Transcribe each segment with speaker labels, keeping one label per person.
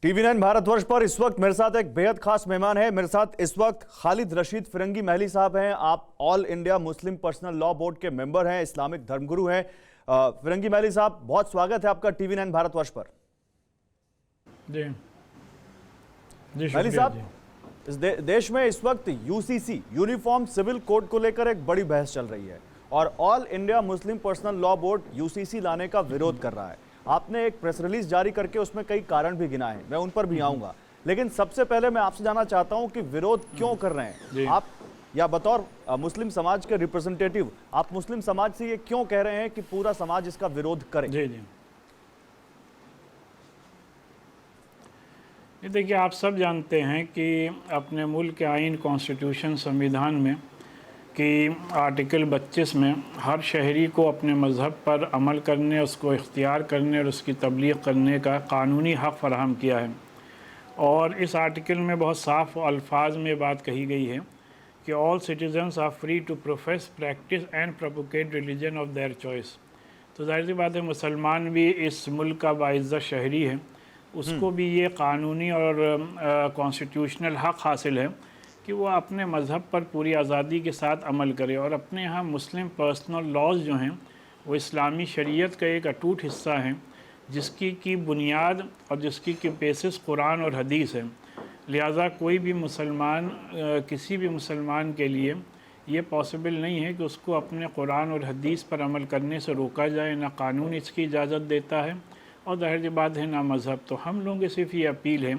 Speaker 1: TV9 Bharatvarsh पर इस वक्त मेरे साथ एक बेहद खास मेहमान है। मेरे साथ इस वक्त खालिद रशीद फिरंगी महली साहब हैं। आप all India Muslim personal law board के मेंबर हैं, इस्लामिक धर्मगुरु हैं। फिरंगी महली साहब, बहुत स्वागत है आपका TV9 भारतवर्ष पर।
Speaker 2: जी जी
Speaker 1: महली साहब, इस देश में इस वक्त यूसीसी यूनिफॉर्म सिविल कोड को लेकर एक बड़ी बहस चल रही है और all India Muslim personal law board UCC लाने का विरोध कर रहा है। आपने एक प्रेस रिलीज जारी करके उसमें कई कारण भी गिनाए हैं, मैं उन पर भी आऊंगा, लेकिन सबसे पहले मैं आपसे जानना चाहता हूं कि विरोध क्यों कर रहे हैं आप, या बतौर मुस्लिम समाज के रिप्रेजेंटेटिव आप मुस्लिम समाज से ये क्यों कह रहे हैं कि पूरा समाज इसका विरोध करे?
Speaker 2: जी जी ये देखिए, आप सब जानते हैं कि अपने मुल्क के आइन कॉन्स्टिट्यूशन संविधान में कि आर्टिकल 32 में हर शहरी को अपने मज़हब पर अमल करने, उसको इख्तियार करने और उसकी तबलीग करने का कानूनी हक़ फ़राहम किया है। और इस आर्टिकल में बहुत साफ़ अल्फाज में बात कही गई है कि all citizens are free to profess, practice and propagate religion of their choice. तो जाहिर सी बात है, मुसलमान भी इस मुल्क का बाइज़्ज़त शहरी है, उसको भी ये कानूनी और कॉन्स्टिट्यूशनल हक़ हासिल है कि वो अपने मज़हब पर पूरी आज़ादी के साथ अमल करे। और अपने यहाँ मुस्लिम पर्सनल लॉज जो हैं वो इस्लामी शरीयत का एक अटूट हिस्सा हैं, जिसकी की बुनियाद और जिसकी की बेसिस कुरान और हदीस है। लिहाजा कोई भी मुसलमान, किसी भी मुसलमान के लिए ये पॉसिबल नहीं है कि उसको अपने कुरान और हदीस पर अमल करने से रोका जाए। ना कानून इसकी इजाज़त देता है और ज़ाहिर सी बात है ना मज़हब। तो हम लोगों की सिर्फ ये अपील है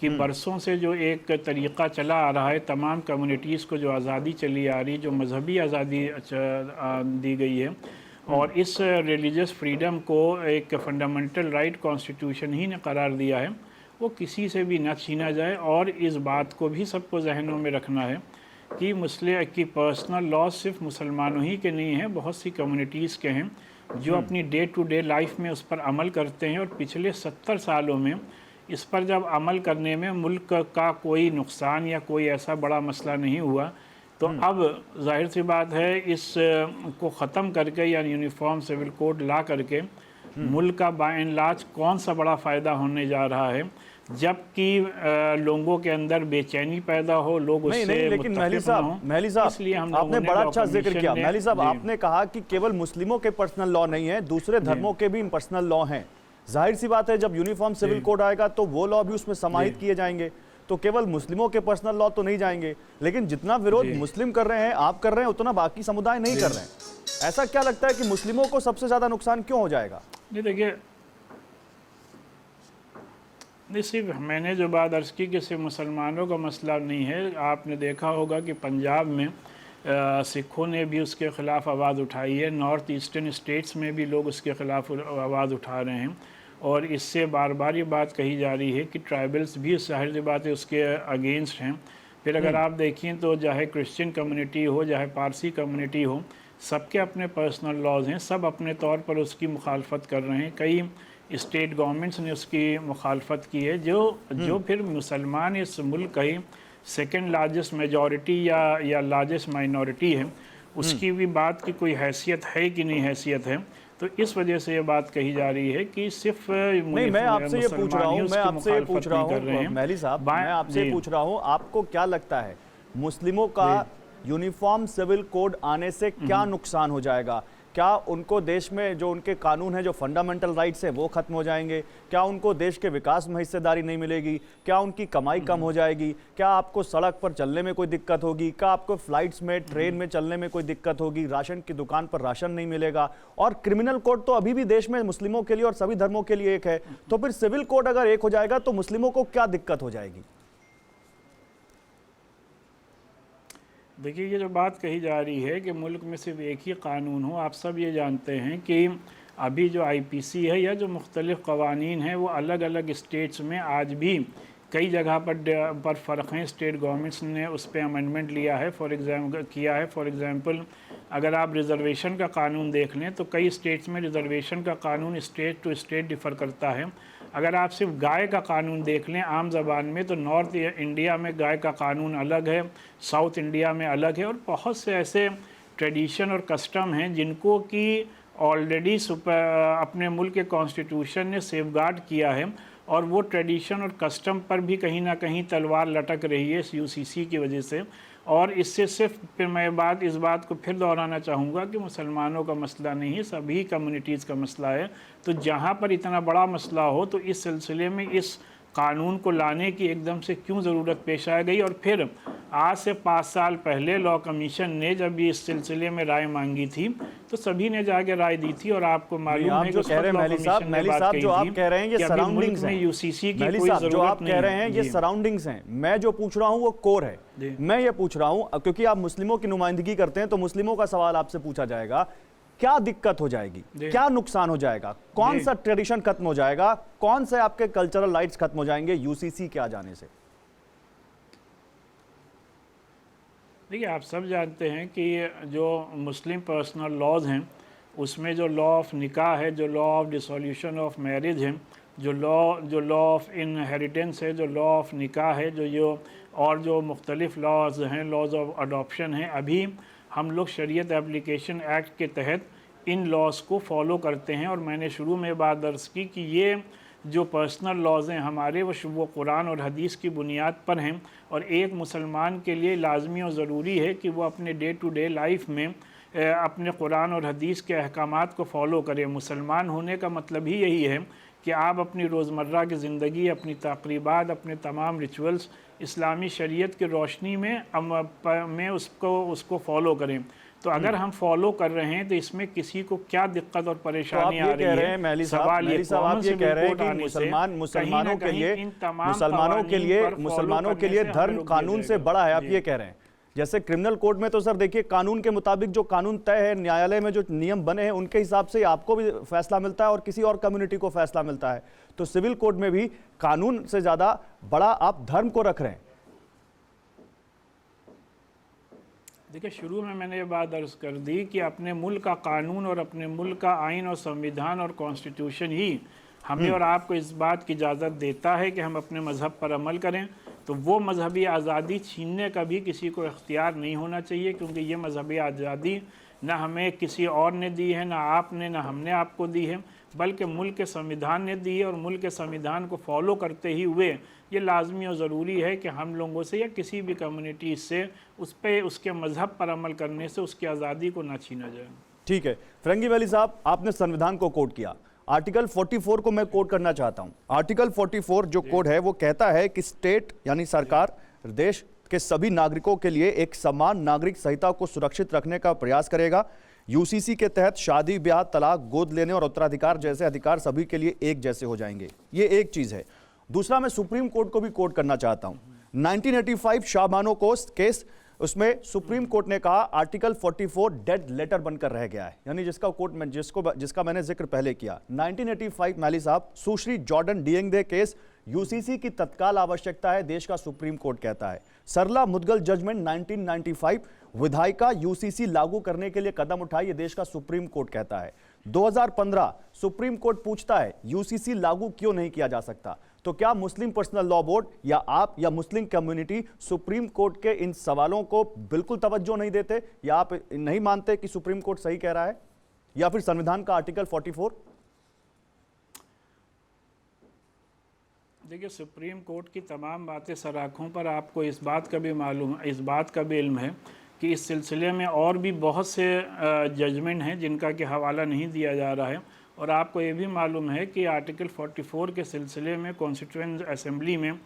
Speaker 2: कि बरसों से जो एक तरीक़ा चला आ रहा है, तमाम कम्युनिटीज़ को जो आज़ादी चली आ रही, जो मजहबी आज़ादी दी गई है और इस रिलीजियस फ्रीडम को एक फंडामेंटल राइट कॉन्स्टिट्यूशन ही ने करार दिया है, वो किसी से भी न छीना जाए। और इस बात को भी सबको जहनों में रखना है कि मुस्लिम की पर्सनल लॉ सिर्फ मुसलमानों ही के नहीं हैं, बहुत सी कम्युनिटीज़ के हैं जो अपनी डे टू डे लाइफ में उस पर अमल करते हैं। और पिछले 70 सालों में इस पर जब अमल करने में मुल्क का कोई नुकसान या कोई ऐसा बड़ा मसला नहीं हुआ, तो अब जाहिर सी बात है इस को ख़त्म करके या यूनिफॉर्म सिविल कोड ला करके मुल्क का बाय एंड लार्ज कौन सा बड़ा फ़ायदा होने जा रहा है, जबकि लोगों के अंदर बेचैनी पैदा हो, लोग उससे
Speaker 1: नहीं, लेकिन महली साहब
Speaker 2: इसलिए हम
Speaker 1: आपने बड़ा अच्छा जिक्र किया। महली साहब, आपने कहा कि केवल मुस्लिमों के पर्सनल लॉ नहीं है, दूसरे धर्मों के भी पर्सनल लॉ हैं। जाहिर सी बात है, जब यूनिफॉर्म सिविल कोड आएगा तो वो लॉ भी उसमें समाहित किए जाएंगे, तो केवल मुस्लिमों के पर्सनल लॉ तो नहीं जाएंगे। लेकिन जितना विरोध मुस्लिम कर रहे हैं, आप कर रहे हैं, उतना बाकी समुदाय नहीं कर रहे हैं। ऐसा क्या लगता है कि मुस्लिमों को सबसे ज्यादा नुकसान क्यों हो जाएगा?
Speaker 2: नहीं देखिए, सिर्फ मैंने जो बात अर्ज़ की कि सिर्फ मुसलमानों का मसला नहीं है। आपने देखा होगा कि पंजाब में सिखों ने भी उसके ख़िलाफ़ आवाज़ उठाई है, नॉर्थ ईस्टर्न स्टेट्स में भी लोग उसके ख़िलाफ़ आवाज़ उठा रहे हैं। और इससे बार बार ये बात कही जा रही है कि ट्राइबल्स भी ज़ाहिर सी बात है उसके अगेंस्ट हैं। फिर अगर आप देखें तो चाहे क्रिश्चियन कम्युनिटी हो, चाहे पारसी कम्युनिटी हो, सबके अपने पर्सनल लॉज हैं, सब अपने तौर पर उसकी मुखालफत कर रहे हैं। कई स्टेट गवर्नमेंट्स ने उसकी मुखालफत की है, जो फिर मुसलमान इस मुल्क का ही सेकेंड लार्जेस्ट मेजॉरिटी या लार्जेस्ट माइनॉरिटी है, उसकी भी बात की कोई हैसियत है कि नहीं हैसियत है। तो इस वजह से ये बात कही जा रही है कि सिर्फ
Speaker 1: नहीं, मैं आपसे ये पूछ रहा हूँ, महली साहब, मैं आपसे पूछ रहा हूँ, आपको क्या लगता है मुस्लिमों का यूनिफॉर्म सिविल कोड आने से क्या नुकसान हो जाएगा? क्या उनको देश में जो उनके कानून है, जो फंडामेंटल राइट्स है, वो खत्म हो जाएंगे? क्या उनको देश के विकास में हिस्सेदारी नहीं मिलेगी? क्या उनकी कमाई कम हो जाएगी? क्या आपको सड़क पर चलने में कोई दिक्कत होगी? क्या आपको फ्लाइट्स में, ट्रेन में चलने में कोई दिक्कत होगी? राशन की दुकान पर राशन नहीं मिलेगा? और क्रिमिनल कोड तो अभी भी देश में मुस्लिमों के लिए और सभी धर्मों के लिए एक है, तो फिर सिविल कोड अगर एक हो जाएगा तो मुस्लिमों को क्या दिक्कत हो जाएगी?
Speaker 2: देखिए, ये जो बात कही जा रही है कि मुल्क में सिर्फ एक ही कानून हो, आप सब ये जानते हैं कि अभी जो आईपीसी है या जो मुख्तलिफ़ कवानीन हैं वो अलग अलग स्टेट्स में आज भी कई जगह पर फ़र्क हैं। स्टेट गवर्नमेंट्स ने उस पर अमेंडमेंट लिया है, फॉर एग्ज़ाम्पल अगर आप रिज़र्वेशन का कानून देख लें तो कई स्टेट्स में रिज़र्वेशन का कानून स्टेट टू स्टेट डिफ़र करता है। अगर आप सिर्फ गाय का कानून देख लें आम ज़बान में, तो नॉर्थ इंडिया में गाय का कानून अलग है, साउथ इंडिया में अलग है। और बहुत से ऐसे ट्रेडिशन और कस्टम हैं जिनको कि ऑलरेडी अपने मुल्क के कॉन्स्टिट्यूशन ने सेफगार्ड किया है और वो ट्रेडिशन और कस्टम पर भी कहीं ना कहीं तलवार लटक रही है इस यूसीसी की वजह से। और इससे सिर्फ फिर मैं इस बात को फिर दोहराना चाहूँगा कि मुसलमानों का मसला नहीं है, सभी कम्युनिटीज़ का मसला है। तो जहाँ पर इतना बड़ा मसला हो तो इस सिलसिले में इस कानून को लाने की एकदम से क्यों ज़रूरत पेश आ गई। और फिर आज से 5 साल पहले लॉ कमीशन ने जब ये इस सिलसिले में राय मांगी थी तो सभी ने जाके राय दी थी। और आपको मालूम है कि
Speaker 1: जो आप कह रहे हैं ये सराउंडिंग्स हैं,
Speaker 2: यूसीसी की कोई ज़रूरत
Speaker 1: जो आप कह रहे हैं ये सराउंडिंग्स हैं। मैं जो पूछ रहा हूँ वो कोर है। मैं ये पूछ रहा हूँ क्योंकि आप मुस्लिमों की नुमाइंदगी करते हैं तो मुस्लिमों का सवाल आपसे पूछा जाएगा, क्या दिक्कत हो जाएगी, क्या नुकसान हो जाएगा, कौन सा ट्रेडिशन खत्म हो जाएगा, कौन से आपके कल्चरल राइट्स खत्म हो जाएंगे यूसीसी के आ जाने से?
Speaker 2: देखिए, आप सब जानते हैं कि जो मुस्लिम पर्सनल लॉज हैं उसमें जो लॉ ऑफ निकाह है, जो law of dissolution of marriage है, जो लॉ ऑफ इनहेरिटेंस है, जो लॉ ऑफ निकाह है, जो मुख्तलिफ लॉज हैं, लॉज ऑफ अडॉप्शन हैं, अभी हम लोग शरीयत एप्लीकेशन एक्ट के तहत इन लॉज को फॉलो करते हैं। और मैंने शुरू में बात दर्ज की कि ये जो पर्सनल लॉज हैं हमारे वो कुरान और हदीस की बुनियाद पर हैं। और एक मुसलमान के लिए लाजमी और ज़रूरी है कि वो अपने डे टू डे लाइफ में अपने कुरान और हदीस के अहकामात को फॉलो करें। मुसलमान होने का मतलब ही यही है कि आप अपनी रोज़मर्रा की ज़िंदगी, अपनी तक़रीबात, अपने तमाम रिचुअल्स इस्लामी शरीयत की रोशनी में उसको फॉलो करें। तो अगर हम फॉलो कर रहे हैं तो इसमें किसी को क्या दिक्कत और परेशानी आ रही है?
Speaker 1: सवाल ये कह रहे हैं कि मुसलमानों के लिए धर्म कानून से बड़ा है, आप ये कह रहे हैं। जैसे क्रिमिनल कोड में तो सर देखिए कानून के मुताबिक जो कानून तय है, न्यायालय में जो नियम बने हैं उनके हिसाब से आपको भी फैसला मिलता है और किसी और कम्युनिटी को फैसला मिलता है। तो सिविल कोड में भी कानून से ज्यादा बड़ा आप धर्म को रख रहे हैं।
Speaker 2: देखिए, शुरू में मैंने ये बात दर्ज कर दी कि अपने मुल्क का कानून और अपने मुल्क का आइन और संविधान और कॉन्स्टिट्यूशन ही हमें और आपको इस बात की इजाज़त देता है कि हम अपने मज़हब पर अमल करें। तो वो मजहबी आज़ादी छीनने का भी किसी को इख्तियार नहीं होना चाहिए, क्योंकि ये मजहबी आज़ादी ना हमें किसी और ने दी है, ना आपने, ना हमने आपको दी है, बल्कि मुल्क के संविधान ने दी है। और मुल्क के संविधान को फॉलो करते ही हुए ये लाजमी और ज़रूरी है कि हम लोगों से या किसी भी कम्युनिटी से उसके मज़हब पर अमल करने से उसकी आज़ादी को ना छीना जाए।
Speaker 1: ठीक है फिरंगी वली साहब, आपने संविधान को कोट किया, आर्टिकल 44 को मैं कोट करना चाहता हूं। आर्टिकल 44 जो कोड है वो कहता है कि स्टेट यानी सरकार देश के सभी नागरिकों के लिए एक समान नागरिक संहिता को सुरक्षित रखने का प्रयास करेगा। यूसीसी के तहत शादी, ब्याह, तलाक, गोद लेने और उत्तराधिकार जैसे अधिकार सभी के लिए एक जैसे हो जाएंगे। ये एक चीज है। दूसरा, मैं सुप्रीम कोर्ट को भी कोट करना चाहता हूं। 1985 शाहबानो केस, उसमें सुप्रीम कोर्ट ने कहा आर्टिकल 44 डेड लेटर बनकर रह गया है, यानी जिसका मैंने जिक्र पहले किया। 1985 मैली साहब, सुश्री जॉर्डन डिएंगदे केस, यूसीसी की तत्काल आवश्यकता है, देश का सुप्रीम कोर्ट कहता है। सरला मुदगल जजमेंट 1995, विधायिका यूसीसी लागू करने के लिए कदम उठाई, देश का सुप्रीम कोर्ट कहता है। 2015 सुप्रीम कोर्ट पूछता है यूसीसी लागू क्यों नहीं किया जा सकता। तो क्या मुस्लिम पर्सनल लॉ बोर्ड या आप या मुस्लिम कम्युनिटी सुप्रीम कोर्ट के इन सवालों को बिल्कुल तवज्जो नहीं देते, या आप नहीं मानते कि सुप्रीम कोर्ट सही कह रहा है, या फिर संविधान का आर्टिकल 44?
Speaker 2: देखिए, सुप्रीम कोर्ट की तमाम बातें सराखों पर आपको इस बात का भी इल्म है कि इस सिलसिले में और भी बहुत से जजमेंट हैं जिनका कि हवाला नहीं दिया जा रहा है। और आपको ये भी मालूम है कि आर्टिकल 44 के सिलसिले में कॉन्स्टिट्यूएंट असेंबली में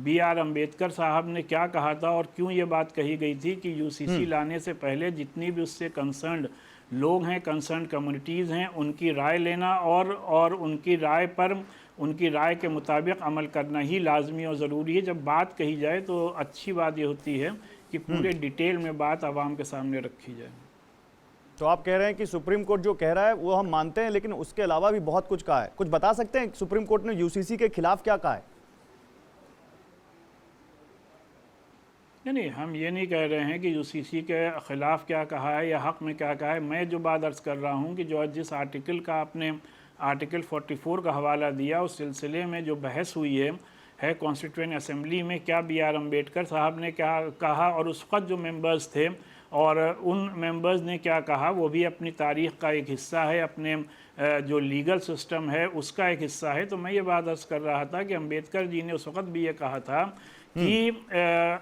Speaker 2: BR अम्बेडकर साहब ने क्या कहा था और क्यों ये बात कही गई थी कि यूसीसी लाने से पहले जितनी भी उससे कंसर्न्ड लोग हैं, कंसर्न कम्युनिटीज़ हैं, उनकी राय लेना और उनकी राय के मुताबिक अमल करना ही लाजमी और ज़रूरी है। जब बात कही जाए तो अच्छी बात ये होती है कि पूरे डिटेल में बात आवाम के सामने रखी जाए।
Speaker 1: तो आप कह रहे हैं कि सुप्रीम कोर्ट जो कह रहा है वो हम मानते हैं, लेकिन उसके अलावा भी बहुत कुछ कहा है। कुछ बता सकते हैं सुप्रीम कोर्ट ने यूसीसी के खिलाफ क्या कहा है?
Speaker 2: नहीं, हम ये नहीं कह रहे हैं कि यूसीसी के ख़िलाफ़ क्या कहा है या हक़ में क्या कहा है। मैं जो बात अर्ज़ कर रहा हूँ कि जो जिस आर्टिकल का आपने आर्टिकल 44 का हवाला दिया, उस सिलसिले में जो बहस हुई है कॉन्स्टिट्यूएंट असेंबली में, क्या BR अम्बेडकर साहब ने क्या कहा और उस वक्त जो मेंबर्स थे और उन मेंबर्स ने क्या कहा वो भी अपनी तारीख़ का एक हिस्सा है, अपने जो लीगल सिस्टम है उसका एक हिस्सा है। तो मैं ये बात अर्ज़ कर रहा था कि अम्बेडकर जी ने उस वक़्त भी ये कहा था कि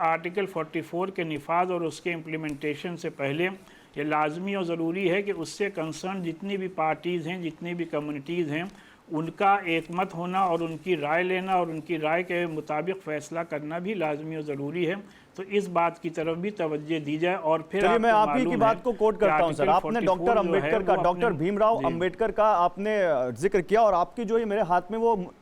Speaker 2: आर्टिकल 44 के निफाज और उसके इम्प्लीमेंटेशन से पहले ये लाजमी और ज़रूरी है कि उससे कंसर्न जितनी भी पार्टीज़ हैं, जितनी भी कम्युनिटीज़ हैं, उनका एकमत होना और उनकी राय लेना और उनकी राय के मुताबिक फ़ैसला करना भी लाजमी और ज़रूरी है। तो इस बात की तरफ भी तवज्जो दी जाए। और फिर
Speaker 1: मैं आप ही की बात को कोट करता हूं सर। आपने डॉक्टर अंबेडकर का, डॉक्टर भीमराव अंबेडकर का आपने जिक्र किया, और आपकी जो ये मेरे हाथ में वो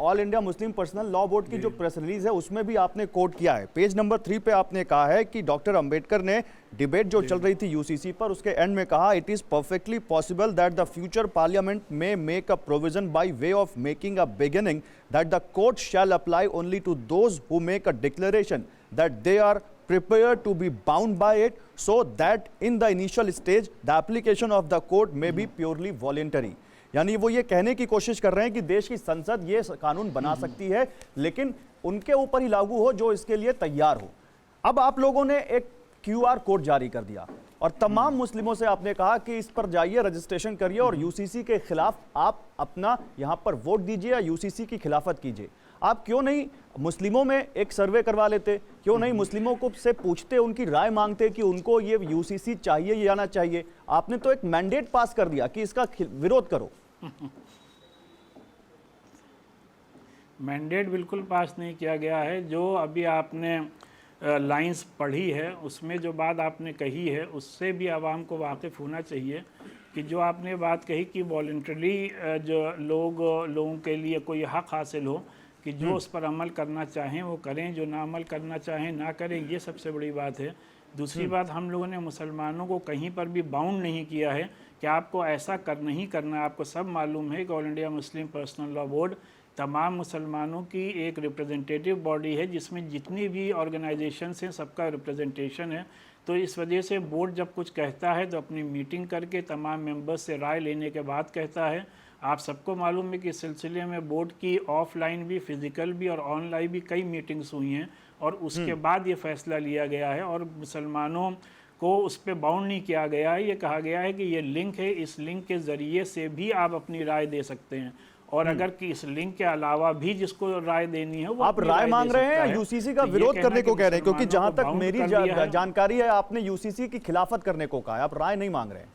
Speaker 1: all India Muslim personal law board की जो प्रेस रिलीज है उसमें भी आपने कोट किया है। पेज नंबर 3 पे आपने कहा है कि डॉक्टर अंबेडकर ने डिबेट जो चल रही थी यूसीसी पर, उसके एंड में कहा, it is perfectly possible that the future parliament में make a provision by way of making a beginning that the court shall apply only to those who make a declaration that they are prepared to be bound by it, so that in the initial stage the application of the court may be purely voluntary। यानी वो ये कहने की कोशिश कर रहे हैं कि देश की संसद ये कानून बना सकती है लेकिन उनके ऊपर ही लागू हो जो इसके लिए तैयार हो। अब आप लोगों ने एक QR कोड जारी कर दिया और तमाम मुस्लिमों से आपने कहा कि इस पर जाइए, रजिस्ट्रेशन करिए और यूसीसी के खिलाफ आप अपना यहां पर वोट दीजिए या यूसीसी की खिलाफत कीजिए। आप क्यों नहीं मुस्लिमों में एक सर्वे करवा लेते, क्यों नहीं मुस्लिमों को से पूछते, उनकी राय मांगते कि उनको ये यूसीसी चाहिए या ना चाहिए? आपने तो एक मैंडेट पास कर दिया कि इसका विरोध करो।
Speaker 2: मैंडेट बिल्कुल पास नहीं किया गया है। जो अभी आपने लाइंस पढ़ी है उसमें जो बात आपने कही है उससे भी आवाम को वाकिफ़ होना चाहिए कि जो आपने बात कही कि वॉलंटरी जो लोगों के लिए कोई हक़ हासिल हो कि जो उस पर अमल करना चाहें वो करें, जो ना अमल करना चाहें ना करें, ये सबसे बड़ी बात है। दूसरी बात, हम लोगों ने मुसलमानों को कहीं पर भी बाउंड नहीं किया है कि आपको ऐसा नहीं करना है। आपको सब मालूम है कि all India Muslim personal law board तमाम मुसलमानों की एक रिप्रेजेंटेटिव बॉडी है जिसमें जितनी भी ऑर्गेनाइजेशंस हैं सबका रिप्रेजेंटेशन है। तो इस वजह से बोर्ड जब कुछ कहता है तो अपनी मीटिंग करके तमाम मेंबर्स से राय लेने के बाद कहता है। आप सबको मालूम है कि इस सिलसिले में बोर्ड की ऑफलाइन भी, फिज़िकल भी और ऑनलाइन भी कई मीटिंग्स हुई हैं और उसके बाद ये फ़ैसला लिया गया है और मुसलमानों को उस पर बाउंड नहीं किया गया है। ये कहा गया है कि ये लिंक है, इस लिंक के ज़रिए से भी आप अपनी राय दे सकते हैं और अगर कि इस लिंक के अलावा भी जिसको राय देनी है वो
Speaker 1: आप राय मांग रहे हैं, यूसीसी का विरोध करने को कह रहे हैं? क्योंकि जहां तक मेरी जानकारी है आपने यूसीसी की खिलाफत करने को कहा है, आप राय नहीं मांग रहे हैं।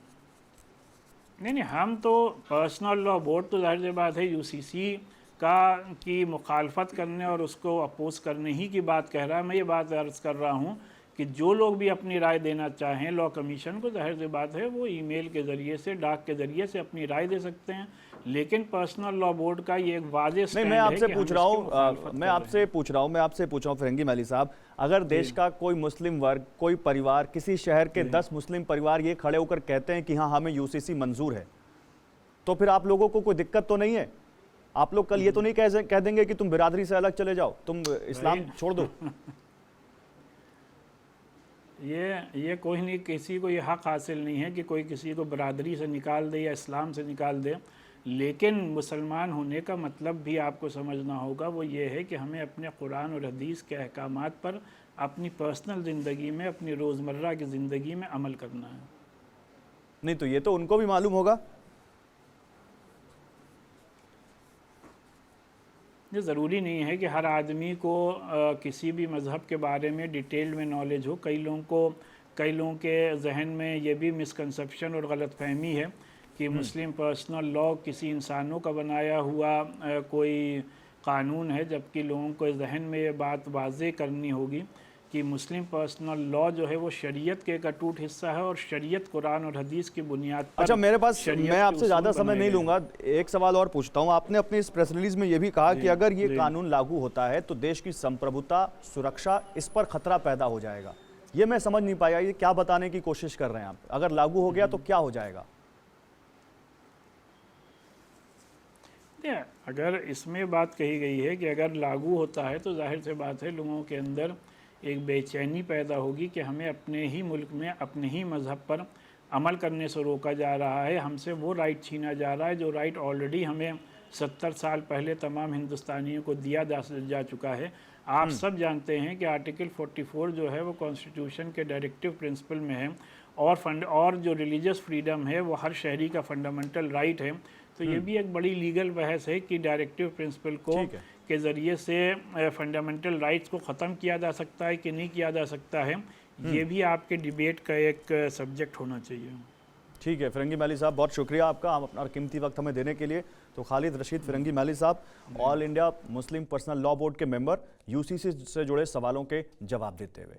Speaker 2: नहीं, हम तो पर्सनल लॉ बोर्ड तो जाहिर सी बात है यूसीसी की मुखालफत करने और उसको अपोज करने ही की बात कह रहा है। मैं ये बात अर्ज़ कर रहा हूँ कि जो लोग भी अपनी राय देना चाहें लॉ कमीशन को, जाहिर सी बात है वो ईमेल के ज़रिए से, डाक के ज़रिए से अपनी राय दे सकते हैं। लेकिन पर्सनल लॉ बोर्ड का ये एक वाज़ेह स्टैंड है।
Speaker 1: मैं आपसे पूछ रहा हूँ फिरंगी मैली साहब, अगर देश का कोई मुस्लिम वर्ग, कोई परिवार, किसी शहर के 10 मुस्लिम परिवार ये खड़े होकर कहते हैं कि हाँ हमें यूसीसी मंजूर है, तो फिर आप लोगों को कोई दिक्कत तो नहीं है? आप लोग कल ये तो नहीं कह देंगे कि तुम बिरादरी से अलग चले जाओ, तुम इस्लाम छोड़ दो?
Speaker 2: ये कोई नहीं, किसी को ये हक़ हासिल नहीं है कि कोई किसी को बरादरी से निकाल दे या इस्लाम से निकाल दे। लेकिन मुसलमान होने का मतलब भी आपको समझना होगा, वो ये है कि हमें अपने कुरान और हदीस के अहकामात पर अपनी पर्सनल ज़िंदगी में, अपनी रोज़मर्रा की ज़िंदगी में अमल करना है।
Speaker 1: नहीं तो ये तो उनको भी मालूम होगा।
Speaker 2: ये ज़रूरी नहीं है कि हर आदमी को किसी भी मज़हब के बारे में डिटेल में नॉलेज हो। कई लोगों के जहन में ये भी मिसकंसेप्शन और गलतफहमी है कि मुस्लिम पर्सनल लॉ किसी इंसानों का बनाया हुआ कोई कानून है, जबकि लोगों को जहन में ये बात वाज़ेह करनी होगी कि मुस्लिम पर्सनल लॉ जो है वो शरीयत के एक अटूट हिस्सा है और शरीयत कुरान और हदीस की बुनियाद पर।
Speaker 1: अच्छा, मेरे पास, मैं आपसे ज़्यादा समय नहीं लूँगा, एक सवाल और पूछता हूँ। आपने अपनी इस प्रेस रिलीज में ये भी कहा कि अगर ये कानून लागू होता है तो देश की संप्रभुता, सुरक्षा, इस पर खतरा पैदा हो जाएगा। ये मैं समझ नहीं पाया, ये क्या बताने की कोशिश कर रहे हैं आप? अगर लागू हो गया तो क्या हो जाएगा?
Speaker 2: अगर इसमें बात कही गई है कि अगर लागू होता है तो जाहिर से बात है लोगों के अंदर एक बेचैनी पैदा होगी कि हमें अपने ही मुल्क में अपने ही मज़हब पर अमल करने से रोका जा रहा है, हमसे वो राइट छीना जा रहा है जो राइट ऑलरेडी हमें 70 साल पहले तमाम हिंदुस्तानियों को दिया जा चुका है। आप सब जानते हैं कि आर्टिकल 44 जो है वो कॉन्स्टिट्यूशन के डायरेक्टिव प्रिंसिपल में है, और जो रिलीजियस फ्रीडम है वो हर शहरी का फंडामेंटल राइट है। तो ये भी एक बड़ी लीगल बहस है कि डायरेक्टिव प्रिंसिपल को के ज़रिए से फंडामेंटल राइट्स को ख़त्म किया जा सकता है कि नहीं किया जा सकता है। ये भी आपके डिबेट का एक सब्जेक्ट होना चाहिए।
Speaker 1: ठीक है फिरंगी मैली साहब, बहुत शुक्रिया आपका अपना कीमती वक्त हमें देने के लिए। तो खालिद रशीद फिरंगी मैली साहब, all India Muslim personal law board के मेंबर, यूसीसी से जुड़े सवालों के जवाब देते हुए।